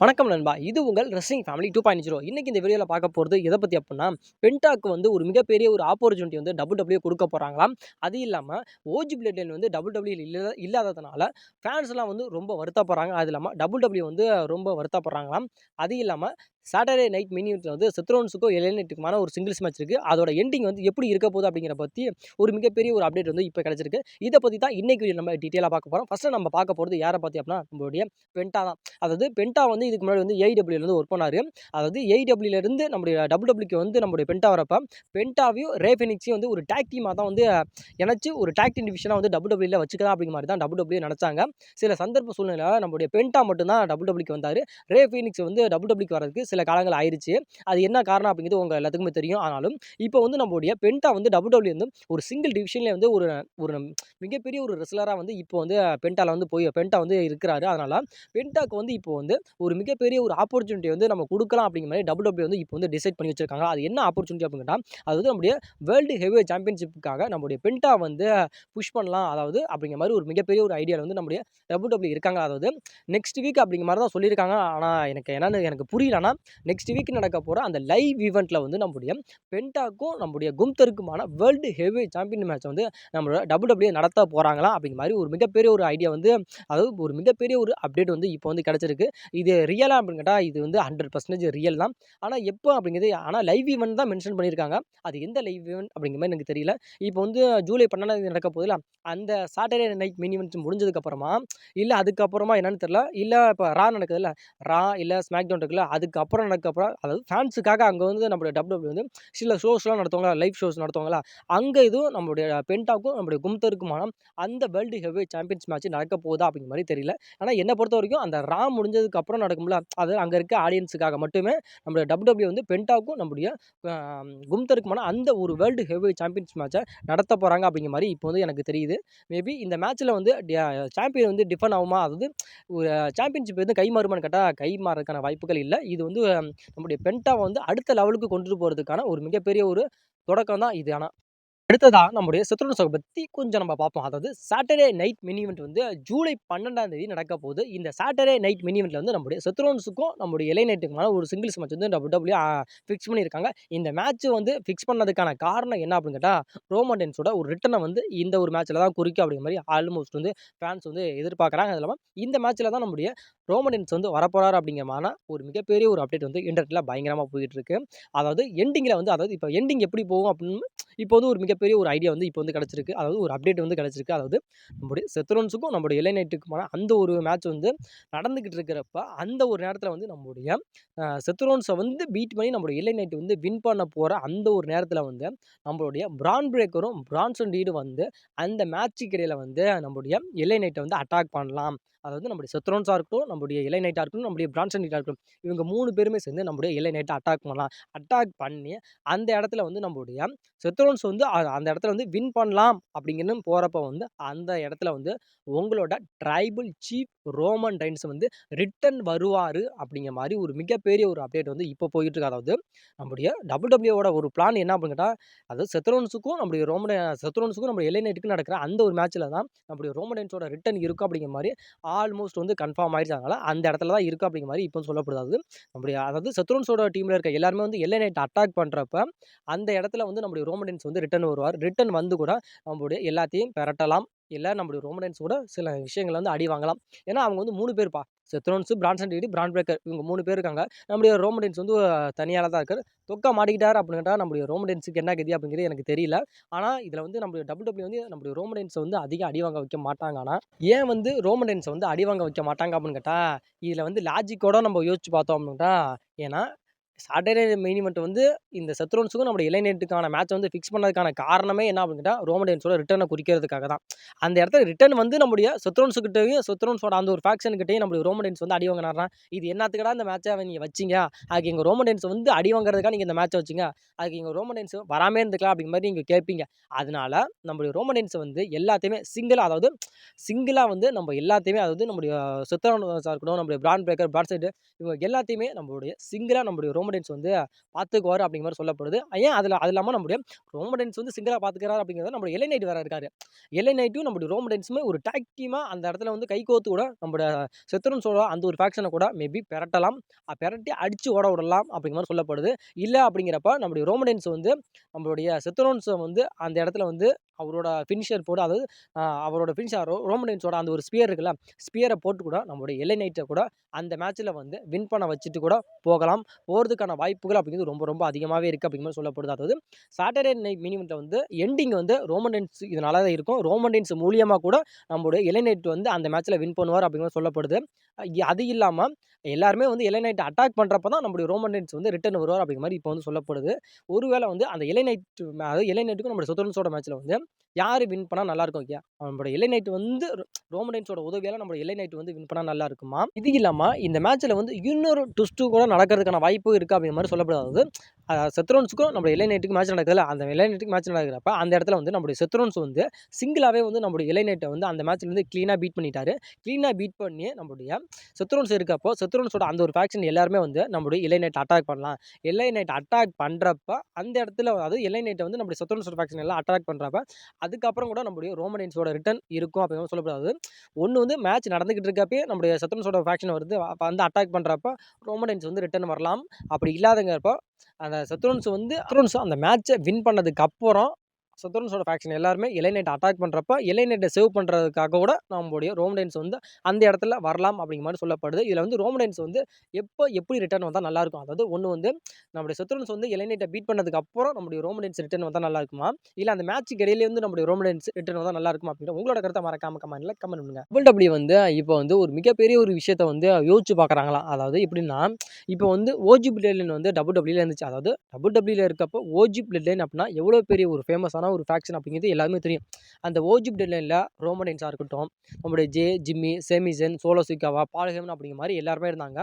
வணக்கம் நண்பா. இது உங்கள் ரெஸ்லிங் ஃபேமிலி 2.0. இன்னைக்கு இந்த வீடியோல பார்க்க போறது எத பத்தி அப்புட்ன்னா, பென்டாக்கு வந்து ஒரு மிகப்பெரிய ஒரு ஆப்பர்ச்சுனிட்டி வந்து WWE குடுக்க போறாங்களாம். அது இல்லாம ஓஜி பிளட் லைன் வந்து WWE இல்லாததுனால ஃபேன்ஸ்லாம் வந்து ரொம்ப வருத்தப்படுறாங்க. அது இல்லாம WWE வந்து ரொம்ப வருத்தப்படுறாங்களாம். அது இல்லாம சாட்டர்டே நைட் மினி ஈவென்ட்ல வந்து செத் ரோலின்ஸுக்கும் எல்ஏ நைட்டுக்குமான ஒரு சிங்கிள்ஸ் மேட்ச் இருக்கு. அதோட எண்டிங் வந்து எப்படி இருக்க போகுது அப்படிங்கிறத பத்தி ஒரு மிகப்பெரிய ஒரு அப்டேட் வந்து இப்ப கிடைச்சிருக்கு. இத பத்தி தான் இன்னைக்கு வீடியோல நம்ம டீடைலா பார்க்க போறோம். ஃபர்ஸ்ட் நம்ம பார்க்க போறது யார பத்தி அப்படின்னா, நம்மளுடைய பென்டா தான். அதாவது பென்டா வந்து இதுக்கு முன்னாடி வந்து ஏஇடபிள்யூல இருந்து ஒர்க் பண்ணாரு. அதாவது ஏஇடபிள்யூல இருந்து நம்முடைய டபிள்யூடபிள்யூக்கு வந்து நம்முடைய பென்டா வரப்ப, பென்டாவையும் ரே ஃபெனிக்ஸையும் வந்து ஒரு டாக் டீமா தான் வந்து இணைச்சு ஒரு டாக் டீம் டிவிஷனா வந்து டபிள்யூடபிள்யூல வச்சுக்கலாம் அப்படிங்கிற மாரி தான் டபிள்யூடபிள்யூ நெனச்சாங்க. சில சந்தர்ப்ப சூழ்நிலையால நம்முடைய பென்டா மட்டும் தான் டபிள்யூடபிள்யூக்கு வந்தாரு. ரே ஃபீனிக்ஸ் வந்து டபிள்யூடபிள்யூக்கு வரதுக்கு சில காலங்கள் ஆயிருச்சு. அது என்ன காரணம் அப்படிங்கிறது உங்க எல்லாத்துக்குமே தெரியும். ஆனாலும் இப்போ வந்து நம்முடைய பென்டா வந்து டபிள்யூடபிள்யூ வந்து ஒரு சிங்கிள் டிவிஷன்ல வந்து ஒரு ஒரு மிகப்பெரிய ஒரு ரெஸ்லரா வந்து இப்போ வந்து பென்டால வந்து பென்டா வந்து இருக்கிறாரு. அதனால பென்டாக்கு வந்து இப்போ வந்து ஒரு மிகப்பெரிய ஒரு ஆப்பர்ச்சுனிட்டி வந்து நம்ம குடுக்கலாம் அப்படிங்கிற மாரி WWE வந்து இப்போ வந்து டிசைட் பண்ணி வச்சிருக்காங்க. அது என்ன ஆப்பர்ச்சுனிட்டி அப்படின்னு கேட்டா, அது வந்து நம்முடைய வேர்ல்டு ஹெவிவெயிட் சாம்பியன்ஷிப்க்காக நம்முடைய பென்டா வந்து புஷ் பண்ணலாம். அதாவது அப்படிங்கிற மாரி ஒரு மிகப்பெரிய ஒரு ஐடியால வந்து நம்முடைய WWE இருக்காங்க. அதாவது நெக்ஸ்ட் வீக் அப்படிங்கிற மாரி தான் சொல்லியிருக்காங்க. ஆனா எனக்கு புரியல. ஆனா நெக்ஸ்ட் வீக் நடக்க போற அந்த லைவ் ஈவென்ட்ல வந்து நம்முடைய பென்டாக்கும் நம்முடைய கும்தருக்குமான வேர்ல்டு ஹெவிவெயிட் சாம்பியன் மேட்ச் வந்து நம்மளோட WWE நடத்த போறாங்களாம் அப்படிங்கிற மாரி ஒரு மிகப்பெரிய ஒரு ஐடியா வந்து, அதாவது ஒரு மிகப்பெரிய ஒரு அப்டேட் வந்து இப்போ வந்து கிடைச்சிருக்கு. இது ரியலா அப்படின்னு கேட்டா, இது வந்து 100% ரியல் தான். ஆனா எப்போ அப்படிங்கிறது லைவ் ஈவென்ட் தான் மென்ஷன் பண்ணியிருக்காங்க. அது எந்த லைவ் ஈவென்ட் அப்படிங்கிற மாரி எனக்கு தெரியல. இப்போ வந்து ஜூலை 12ஆம் தேதி நடக்க போகுதுல்ல, அந்த சாட்டர்டே நைட் மினி ஈவென்ட் முடிஞ்சதுக்கு அப்புறமா, இல்ல அதுக்கப்புறமா என்னன்னு தெரியல. இல்ல இப்ப ரா நடக்குதுல்ல, ரா இல்ல ஸ்மாக்டவுன் இருக்குல்ல, அதுக்கப்புறம் அதாவது ஃபேன்ஸுக்காக அங்க வந்து நம்மளுடைய WWE வந்து சில ஷோஸ்லாம் நடத்துவாங்கல்ல, லைவ் ஷோஸ் நடத்துவாங்கல்ல, அங்க இதுவும் நம்மளுடைய பென்டாக்கும், நம்முடைய கும்தருக்குமான அந்த வேர்ல்டு ஹெவிவெயிட் சாம்பியன்ஸ் மேட்ச் நடக்க போகுதா அப்படிங்கிற மாரி தெரியல. ஆனா என்ன பொறுத்தவரைக்கும் அந்த ரா முடிஞ்சதுக்கு அப்புறம் நடக்கும்ல, அது அங்க இருக்க ஆடியன்ஸுக்காக மட்டுமே நம்முடைய WWE வந்து பென்டாக்கும் நம்முடைய அ கும்தருக்குமான அந்த ஒரு வேர்ல்டு ஹெவிவெயிட் சாம்பியன்ஸ் மேட்ச நடத்த போறாங்க அப்படிங்கிற மாரி இப்போ வந்து எனக்கு தெரியுது. மேபி இந்த மேட்ச்ல வந்து சாம்பியன் வந்து டிஃபன் ஆகுமா? அதாவது ஒரு சாம்பியன்ஷிப் வந்து கைமாறுமான்னு கேட்டா, கைமாறதுக்கான வாய்ப்புகள் இல்ல. இது வந்து நம்முடைய பென்டாவ வந்து அடுத்த லெவலுக்கு கொண்டுட்டு போறதுக்கான ஒரு மிகப்பெரிய ஒரு தொடக்கம் தான் இது ஆனா. அடுத்ததா நம்முடைய சத்ருன பத்தி கொஞ்சம் நம்ம பார்ப்போம். அதாவது சாட்டர்டே நைட் மினி ஈவென்ட் வந்து ஜூலை 12ஆம் தேதி நடக்க போகுது. இந்த சாட்டர்டே நைட் மினி ஈவென்ட்ல வந்து நம்முடைய சத்ருன்ஸுக்கும் நம்முடைய எல்ஐ நைட்டுக்குமான ஒரு சிங்கிள்ஸ் மேட்ச் வந்து WWE ஃபிக்ஸ் பண்ணியிருக்காங்க. இந்த மேட்ச் வந்து ஃபிக்ஸ் பண்ணதுக்கான காரணம் என்ன அப்படின்னு கேட்டா, ரோமன் ரெயின்ஸோட ஒரு ரிட்டர்ன வந்து இந்த ஒரு மேட்ச்ல தான் குறிக்கும் அப்படிங்கிற மாரி ஆல்மோஸ்ட் வந்து ஃபேன்ஸ் வந்து எதிர்பார்க்குறாங்க. அது இல்லாம இந்த மேட்ச்ல தான் நம்முடைய ரோமன் ரெயின்ஸ் வந்து வரப்போறாரு அப்படிங்கிறமான ஒரு மிகப்பெரிய ஒரு அப்டேட் வந்து இன்டர்நெட்ல பயங்கரமா போயிட்டு இருக்கு. அதாவது எண்டிங்ல வந்து அதாவது இப்ப எண்டிங் எப்படி போகும் அப்படின்னு இப்போ வந்து ஒரு மிகப்பெரிய ஒரு ஐடியா வந்து இப்போ வந்து கிடைச்சிருக்கு. அதாவது ஒரு அப்டேட் வந்து கிடைச்சிருக்கு. அதாவது நம்முடைய செத்ரோன்ஸுக்கும் நம்முடைய எல்லை நைட்டுக்குமான அந்த ஒரு மேட்ச் வந்து நடந்துகிட்டு இருக்கிறப்ப, அந்த ஒரு நேரத்தில வந்து நம்முடைய செத்ரோன்ஸ வந்து பீட் பண்ணி நம்முடைய எல்லை நைட் வந்து வின் பண்ண போற அந்த ஒரு நேரத்தில வந்து, நம்மளுடைய பிரான் பிரேக்கரும், பிரான்சன் ரீடும் வந்து அந்த மேட்ச்சுக்கு இடையில வந்து நம்முடைய எல்லை நைட்ட வந்து அட்டாக் பண்ணலாம். அதாவது நம்முடைய செத்ரோன்ஸா இருக்கட்டும், நம்முடைய எல்லை நைட்டா இருக்கட்டும், நம்முடைய பிரான்சன் ரீடா இருக்கட்டும். இவங்க 3 பேருமே சேர்ந்து நம்முடைய எல்லை நைட்ட அட்டாக் பண்ணலாம். அட்டாக் பண்ணி அந்த இடத்துல வந்து நம்முடைய செத்ரோன்ஸ் வந்து அந்த இடத்துல வந்து வின் பண்ணலாம் அப்படிங்கன்னு போறப்ப வந்து, அந்த இடத்துல வந்து உங்களோட ட்ரைபல் சீஃப் ரோமன் ரெயின்ஸ் வந்து ரிட்டர்ன் வருவாரு அப்படிங்கிற மாரி ஒரு மிகப்பெரிய ஒரு அப்டேட் வந்து இப்போ போயிட்டு இருக்கு. அதாவது நம்முடைய WWE ஓட ஒரு பிளான் என்ன அப்படின்னு கேட்டா, அதாவது செத்ரோன்ஸுக்கும் நம்ம எல்ஐ நைட்டுக்கும் நடக்கிற அந்த ஒரு மேட்ச்ல தான் நம்முடைய ரோமன் ரெயின்ஸோட ரிட்டர்ன் இருக்கும் அப்படிங்கிற மாரி ஆல்மோஸ்ட் வந்து கன்ஃபார்ம் ஆயிடுச்சு. அதனால அந்த இடத்துல தான் இருக்கு அப்படிங்கிற மாரி இப்போ சொல்லப்படுது. அதாவது செத்ரோன்ஸோட டீம்ல இருக்க எல்லாருமே வந்து எல்ஐ நைட் அட்டாக் பண்றப்ப, அந்த இடத்துல வந்து நம்முடைய ரோமன் ரெயின்ஸ் வந்து ரிட்டர்ன் வருவார். ரிட்டர்ன் வந்து கூட நம்முடைய எல்லாத்தையும் பெரட்டலாம். இல்ல நம்முடைய ரோமன் ரெயின்ஸ் கூட சில விஷயங்கள வந்து அடி வாங்கலாம். ஏன்னா அவங்க வந்து 3 பேர்ப்பா. செத்ரோன்ஸ், பிரான்சன் ரீடு, பிரான் பிரேக்கர் இவங்க 3 பேர் இருக்காங்க. நம்முடைய ரோமன் ரெயின்ஸ் வந்து தனியாளா தான் இருக்காரு. தொக்கா மாட்டிக்கிட்டாரு அப்படின்னு கேட்டா, நம்முடைய ரோமன் ரெயின்ஸ்க்கு என்ன கதி அப்படிங்கிறது எனக்கு தெரியல. ஆனா இதுல வந்து நம்முடைய WWE வந்து நம்முடைய ரோமன் ரெயின்ஸ வந்து அதிக அடி வாங்க வைக்க மாட்டாங்க. ஆனா ஏன் வந்து ரோமன் ரெயின்ஸ வந்து அடி வாங்க வைக்க மாட்டாங்க அப்படின்னு கேட்டா, இதுல வந்து லாஜிக்கோட நம்ம யோசிச்சு பார்த்தோம் அப்படின்ட்டா, ஏன்னா சாட்டர்டே மெயின் ஈவென்ட் வந்து இந்த செத்ரோன்ஸுக்கும் நம்முடைய இளை நைட்டுக்கான மேட்ச் வந்து ஃபிக்ஸ் பண்ணதுக்கான காரணமே என்ன அப்படின்னு கேட்டா, ரோமன் ரெயின்ஸோட ரிட்டர்ன குறிக்கிறதுக்காக தான். அந்த இடத்துல ரிட்டர்ன் வந்து நம்முடைய செத்ரோன்ஸ்கிட்டயும், செத்ரோன்ஸோட அந்த ஒரு ஃபேக்ஷன் கிட்டயும் நம்முடைய ரோமன் ரெயின்ஸ் வந்து அடி வாங்கினார்னா, இது என்னத்துக்குடா இந்த மேட்ச்ச நீங்க வச்சீங்க? அதுக்கு எங்க ரோமன் ரெயின்ஸ் வந்து அடி வாங்குறதுக்காக நீங்க இந்த மேட்ச்ச வச்சீங்க. அதுக்கு எங்க ரோமன் ரெயின்ஸ் வராமயே இருந்துக்கலாம் அப்படிங்கிற மாரி நீங்க கேட்பீங்க. அதனால நம்முடைய ரோமன் ரெயின்ஸ் வந்து எல்லாத்தையுமே சிங்கிளா வந்து நம்ம எல்லாத்தையுமே அதாவது நம்முடைய செத்ரோன்ஸா இருக்கட்டும், நம்முடைய பிரான் பிரேக்கர், பிராட் சைடு இவங்க எல்லாத்தையுமே நம்மளுடைய சிங்கிளா நம்முடைய ரோமன் ரோமன் ரெயின்ஸ் வந்து பார்த்துக்குவாரு அப்படிங்கிற மாரி சொல்லப்படுது. ஏன் அது இல்லாம நம்முடைய ரோமன் ரெயின்ஸ் வந்து சிங்கிளா பார்த்துக்கிறாரு அப்படிங்கிறத நம்முடைய எல்ஐ நைட் வேற இருக்காரு. எல்ஐ நைட்டும் நம்முடைய ரோமன் ரெயின்ஸுமே ஒரு டாக் டீமா அந்த இடத்துல வந்து கைகோர்த்து கூட நம்முடைய செத் ரோலின்ஸோட அந்த ஒரு ஃபேக்ஷன கூட மேபி பெரட்டலாம். பெரட்டி அடிச்சு ஓட விடலாம் அப்படிங்கிற மாரி சொல்லப்படுது. இல்ல அப்படிங்கிறப்ப நம்முடைய ரோமன் ரெயின்ஸ் வந்து நம்மளுடைய செத் ரோலின்ஸ வந்து அந்த இடத்துல வந்து அவரோட ஃபினிஷர் போட்டு அதாவது அவரோட ஃபினிஷர் ரோமன் ரெயின்ஸோட அந்த ஒரு ஸ்பியர் இருக்குல்ல, ஸ்பியர போட்டு கூட நம்முடைய எல்ஐ நைட்ட கூட அந்த மேட்ச்ல வந்து வின் பண்ண வச்சுட்டு கூட போகலாம். போறதுக்கான வாய்ப்புகள் அப்படிங்கிறது ரொம்ப ரொம்ப அதிகமாவே இருக்கு அப்படிங்கிற மாரி சொல்லப்படுது. அதாவது சாட்டர்டே நைட் மினி இவென்ட்ல வந்து எண்டிங் வந்து ரோமன் ரெயின்ஸ் இதனால தான் இருக்கும். ரோமன் ரெயின்ஸ் மூலியமா கூட நம்முடைய எல்ஐ நைட் வந்து அந்த மேட்ச்ல வின் பண்ணுவார் அப்படிங்கிற மாரி சொல்லப்படுது. அது இல்லாம எல்லாருமே வந்து எல்ஐ நைட் அட்டாக் பண்றப்ப தான் நம்முடைய ரோமன் ரெயின்ஸ் வந்து ரிட்டர்ன் வருவார் அப்படிங்கிற மாரி இப்போ வந்து சொல்லப்படுது. ஒருவேளை வந்து அந்த எல்ஐ நைட் அதாவது எல்ஐ நைட்டுக்கும் நம்முடைய செத் ரோலின்ஸோட மேட்ச்ல வந்து யாரு வின் பண்ணா நல்லாருக்கும்? நம்முடைய எல்ஐ நைட் வந்து ரோமன் ரெயின்ஸோட உதவியால நம்முடைய எல்ஐ நைட் வந்து வின் பண்ணா நல்லா இருக்குமா? இது இல்லாம இந்த மேட்ச்ல வந்து இன்னொரு ட்விஸ்ட் கூட நடக்கிறதுக்கான வாய்ப்பு இருக்கு அப்படிங்கிற மாரி சொல்லப்படுது. அதாவது செத் ரோலின்ஸுக்கும் நம்ம எல்ஐ நைட்டுக்கும் மேட்ச் நடக்குதுல்ல, அந்த எல்ஐ நைட்டுக்கு மேட்ச் நடக்கிறப்ப அந்த இடத்துல வந்து நம்முடைய செத் ரோலின்ஸ் வந்து சிங்கிளாவே வந்து நம்முடைய எல்ஐ நைட்ட வந்து அந்த மேட்ச்ல வந்து கிளீனா பீட் பண்ணிட்டாரு. கிளீனா பீட் பண்ணி நம்முடைய செத் ரோலின்ஸ் இருக்கப்போ செத் ரோலின்ஸோட அந்த ஒரு ஃபேக்ஷன் எல்லாருமே வந்து நம்முடைய எல்ஐ நைட் அட்டாக் பண்ணலாம். எல்ஐ நைட் அட்டாக் பண்றப்ப அந்த இடத்துல அதாவது எல்ஐ நைட்ட வந்து நம்முடைய செத் ரோலின்ஸோட ஃபேக்ஷன் எல்லாம் அட்டாக் பண்றப்ப அதுக்கப்புறம் கூட நம்முடைய ரோமன் ரெயின்ஸோட ரிட்டர்ன் இருக்கும் அப்படின்னு சொல்லப்படுது. ஒண்ணு வந்து மேட்ச் நடந்துகிட்டு இருக்கப்பயே நம்முடைய செத் ரோலின்ஸோட ஃபேக்ஷன் வருது வந்து அட்டாக் பண்றப்ப ரோமன் ரெயின்ஸ் வந்து ரிட்டர்ன் வரலாம். அப்படி இல்லாதங்கிறப்போ அந்த செத் ரோலின்ஸ் அந்த மேட்சை வின் பண்ணதுக்கு அப்புறம் செத் ரோலின்ஸோட ஃபேக்ஷன் எல்லாருமே எல்ஐ நைட் அட்டாக் பண்றப்ப எல்ஐ நைட்டை சேவ் பண்றதுக்காக கூட நம்முடைய ரோமன் ரெயின்ஸ் வந்து அந்த இடத்துல வரலாம் அப்படிங்கிற மாதிரி சொல்லப்படுது. இதுல வந்து ரோமன் ரெயின்ஸ் வந்து எப்படி ரிட்டர்ன் வந்தா நல்லா இருக்கும்? அதாவது ஒண்ணு வந்து நம்முடைய செத் ரோலின்ஸ் வந்து எல்ஐ நைட்டை பீட் பண்ணதுக்கு அப்புறம் நம்முடைய ரோமன் ரெயின்ஸ் ரிட்டர்ன் வந்தா நல்லா இருக்குமா? இல்ல அந்த மேட்ச்க்கு இடையிலே வந்து நம்முடைய ரோமன் ரெயின்ஸ் ரிட்டர்ன் வந்தா நல்லா இருக்குமா? அப்படிங்கிற உங்களோட கருத்தை மறக்காம கமெண்ட்ல கமெண்ட் பண்ணுங்க. WWE வந்து இப்போ வந்து ஒரு மிகப்பெரிய ஒரு விஷயத்த வந்து யோசிச்சு பார்க்குறாங்களாம். அதாவது எப்படின்னா, இப்போ வந்து ஓஜி பிளட் லைன் வந்து WWEல இருந்துச்சு. அதாவது WWEல இருக்கப்போ ஓஜி பிளட் லைன் அப்படின்னா எவ்வளோ பெரிய ஒரு ஃபேமஸான ஒரு ஃபேக்ஷன் அப்படிங்கிறது எல்லாருமே தெரியும். அந்த ஓஜி பிளட் லைன்ல ரோமன் ரெயின்ஸா இருக்கட்டும், நம்முடைய ஜிம்மி, சேமி ஜென், சோலோ சிக்காவா, பால் ஹேமன் அப்படிங்கிற மாரி எல்லாருமே இருந்தாங்க.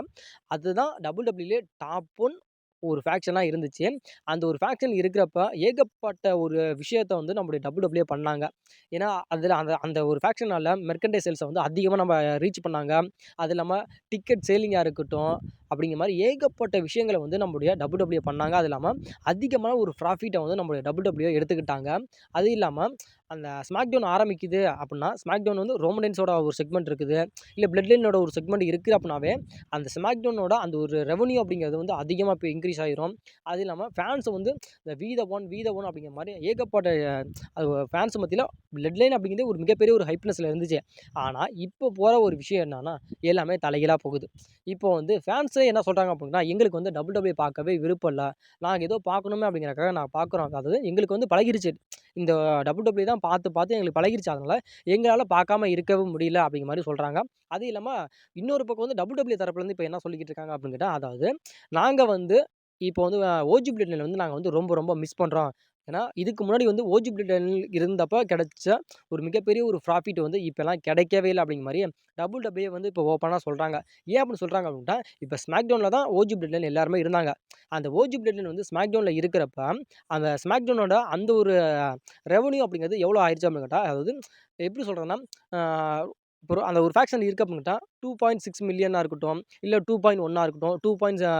அதுதான் WWEலே டாப் 1 ஒரு ஃபேக்ஷனா இருந்துச்சு. அந்த ஒரு ஃபேக்ஷன் இருக்கிறப்ப ஏகப்பட்ட ஒரு விஷயத்த வந்து நம்முடைய WWE பண்ணாங்க. ஏன்னா, அதுல அந்த அந்த ஒரு ஃபேக்ஷனால மெர்கன்டைஸ் சேல்ஸ வந்து அதிகமா நம்ம ரீச் பண்ணாங்க. அது இல்லாம டிக்கெட் சேலிங்கா இருக்கட்டும், அப்படிங்கிற மாரி ஏகப்பட்ட விஷயங்கள வந்து நம்முடைய WWE பண்ணாங்க. அது இல்லாம அதிகமான ஒரு ப்ராஃபிட்ட வந்து நம்முடைய WWE எடுத்துக்கிட்டாங்க. அது இல்லாம அந்த ஸ்மாக் டவுன் ஆரம்பிக்குது அப்படின்னா, ஸ்மாக் டவுன் வந்து ரோமன் ரெயின்ஸோட ஒரு செக்மெண்ட் இருக்குது. இல்ல பிளட் லைனோட ஒரு செக்மெண்ட் இருக்கு அப்படின்னாவே, அந்த ஸ்மாக் டவுனோட அந்த ஒரு ரெவென்யூ அப்படிங்கிறது வந்து அதிகமா இப்ப இன்கிரீஸ் ஆயிரும். அது இல்லாம ஃபேன்ஸ் வந்து இந்த வி த ஒன் அப்படிங்கிற மாரி ஏகப்பட்ட அது ஃபேன்ஸ் மத்தியில பிளட் லைன் அப்படிங்கிறது ஒரு மிகப்பெரிய ஒரு ஹைப்னஸ்ல இருந்துச்சு. ஆனா, இப்போ போற ஒரு விஷயம் என்னன்னா, எல்லாமே தலைகீழா போகுது. இப்போ வந்து ஃபேன்ஸே என்ன சொல்றாங்க அப்படின்னா, எங்களுக்கு வந்து WWE பார்க்கவே விருப்பம் இல்ல. நாங்க ஏதோ பார்க்கணுமே அப்படிங்கிறதுக்காக நாங்க பார்க்குறோம். அதாவது எங்களுக்கு வந்து பழகிருச்சு. இந்த WWE தான் பார்த்து, பார்த்து எங்களுக்கு பழகிருச்சு. அதனால எங்களால பார்க்காம இருக்கவும் முடியல அப்படிங்கிற மாரி சொல்றாங்க. அது இல்லாம இன்னொரு பக்கம் வந்து WWE தரப்புலருந்து இப்ப என்ன சொல்லிக்கிட்டு இருக்காங்க அப்படின்னு கேட்டா, அதாவது நாங்க வந்து இப்போ வந்து ஓஜி பிளட் லைன் வந்து நாங்க வந்து ரொம்ப ரொம்ப மிஸ் பண்றோம். ஏன்னா, இதுக்கு முன்னாடி வந்து ஓஜி பிளட் லைன் இருந்தப்ப கிடைச்ச ஒரு மிகப்பெரிய ஒரு ப்ராஃபிட் வந்து இப்பலாம் கிடைக்கவே இல்ல அப்படிங்கிற மாரி WWE வந்து இப்போ ஓப்பனா சொல்றாங்க. ஏன் அப்படி சொல்றாங்க அப்படின்னா, இப்ப ஸ்மாக் டவுன்ல தான் ஓஜி பிளட் லைன் எல்லாருமே இருந்தாங்க. அந்த ஓஜி பிளட் லைன் வந்து ஸ்மாக் டவுன்ல இருக்கிறப்ப, அந்த ஸ்மாக் டவுனோட அந்த ஒரு ரெவென்யூ அப்படிங்கிறது எவ்வளோ ஆயிருச்சு அப்படின்னு கேட்டா, அதாவது எப்படி சொல்றதுன்னா, ஆ அந்த ஒரு ஃபேக்ஷன் இருக்கு அப்படின்னு கேட்டா 2.6 மில்லியனா இருக்கட்டும், இல்ல 2.1 இருக்கட்டும், 2.6,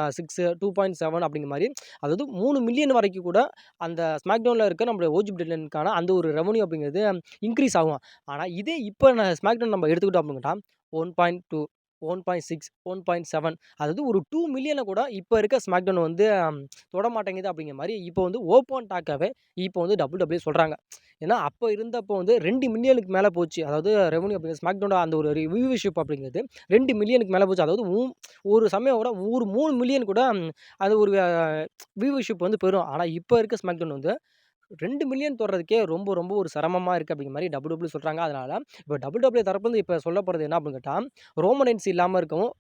2.7 அப்படிங்கிற மாரி அதாவது 3 மில்லியன் வரைக்கும் கூட அந்த ஸ்மாக் டவுன்ல இருக்க நம்முடைய ஓஜி பிளட் லைனுக்கான அந்த ஒரு ரெவென்யூ அப்படிங்கிறது இன்கிரீஸ் ஆகும். ஆனா, இதே இப்ப ஸ்மாக் டவுன் நம்ம எடுத்துக்கிட்டோம் அப்படின்னு கேட்டா 1.2 1.6, 1.7 அதாவது ஒரு 2 மில்லியன கூட இப்ப இருக்க ஸ்மாக் டவுன் வந்து தொடமாட்டேங்குது அப்படிங்கிற மாரி இப்போ வந்து ஓப்பன் டாக்காவே இப்போ வந்து WWE சொல்றாங்க. ஏன்னா, அப்ப இருந்தப்போ வந்து 2 மில்லியனுக்கு மேல போச்சு. அதாவது ரெவென்யூ அப்படிங்கிறது ஸ்மாக் டவுனோட அந்த ஒரு வியூவர்ஷிப் அப்படிங்கிறது 2 மில்லியனுக்கு மேல போச்சு. அதாவது ஒரு சமயம் கூட ஒரு 3 மில்லியன் கூட அது ஒரு வியூவர்ஷிப் வந்து பெறும். ஆனா, இப்ப இருக்க ஸ்மாக் டவுன் வந்து 2 மில்லியன் தொடுறதுக்கே ரொம்ப, ரொம்ப ஒரு சிரமமா இருக்கு அப்படிங்கிற மாரி WWE சொல்றாங்க. அதனால இப்ப WWE தரப்புலருந்து இப்ப சொல்லப்படுறது என்ன அப்படின்னு கேட்டா, ரோமன் ரெயின்ஸ் இல்லாம இருக்கவும்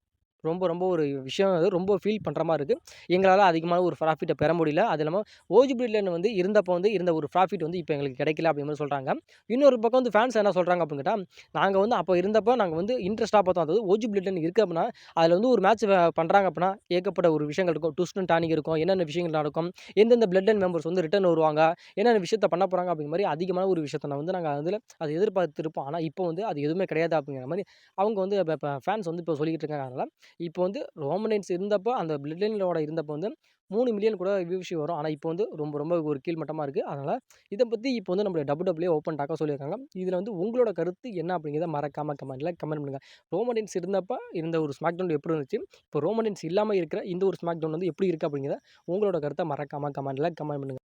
ரொம்ப, ரொம்ப ஒரு விஷயம் அது ரொம்ப ஃபீல் பண்ற மாரி இருக்கு. எங்களால அதிகமான ஒரு ப்ராஃபிட்ட பெற முடியல. அது இல்லாம ஓஜி பில்ட்லேண்ட் வந்து இருந்தப்போ வந்து இருந்த ஒரு ப்ராஃபிட் வந்து இப்ப எங்களுக்கு கிடைக்கல அப்படிங்கிற மாரி சொல்றாங்க. இன்னொரு பக்கம் வந்து ஃபேன்ஸ் என்ன சொல்றாங்க அப்படின்னு கேட்டா, நாங்க வந்து அப்ப இருந்தப்ப நாங்க வந்து இன்ட்ரெஸ்ட்டா பார்த்தோம். அதாவது ஓஜி பில்ட்லேண்ட் இருக்கு அப்படின்னா, அதுல வந்து ஒரு மேட்ச் பண்றாங்க அப்படின்னா, ஏகப்பட்ட ஒரு விஷயங்கள் இருக்கும். ட்விஸ்ட் அண்ட் டர்னிங் இருக்கும். என்னென்ன விஷயங்கள் நடக்கும்? எந்தெந்த பிளட் லைன் மெம்பர்ஸ் வந்து ரிட்டர்ன் வருவாங்க? என்னென்ன விஷயத்த பண்ண போறாங்க? அப்படிங்கிற மாரி அதிகமான ஒரு விஷயத்த நான் வந்து நாங்க அதுல அத எதிர்பார்த்திருப்போம். ஆனா, இப்போ வந்து அது எதுவுமே கிடையாது அப்படிங்கிற மாரி அவங்க வந்து இப்ப ஃபேன்ஸ் வந்து இப்ப சொல்லிக்கிட்டு இருக்காங்க. அதனால இப்போ வந்து ரோமன் ரெயின்ஸ் இருந்தப்போ அந்த பிளட் லைனோட இருந்தப்போ வந்து 3 மில்லியன் கூட வியூவர்ஷிப் வரும். ஆனா இப்போ வந்து ரொம்ப ரொம்ப ஒரு கீழ்மட்டமா இருக்கு. அதனால இத பத்தி இப்போ வந்து நம்மளுடைய WWE ஓப்பன் டாக்கா சொல்லியிருக்காங்க. இதுல வந்து உங்களோட கருத்து என்ன அப்படிங்கிறத மறக்காம கமெண்ட்ல கமெண்ட் பண்ணுங்க. ரோமன் ரெயின்ஸ் இருந்தப்ப இருந்த ஒரு ஸ்மாக் டவுன் எப்படி இருந்துச்சு? இப்போ ரோமன் ரெயின்ஸ் இல்லாம இருக்கிற இந்த ஒரு ஸ்மாக் டவுன் வந்து எப்படி இருக்கு அப்படிங்கிறத உங்களோட கருத்த மறக்காம கமெண்ட்ல கமெண்ட் பண்ணுங்க.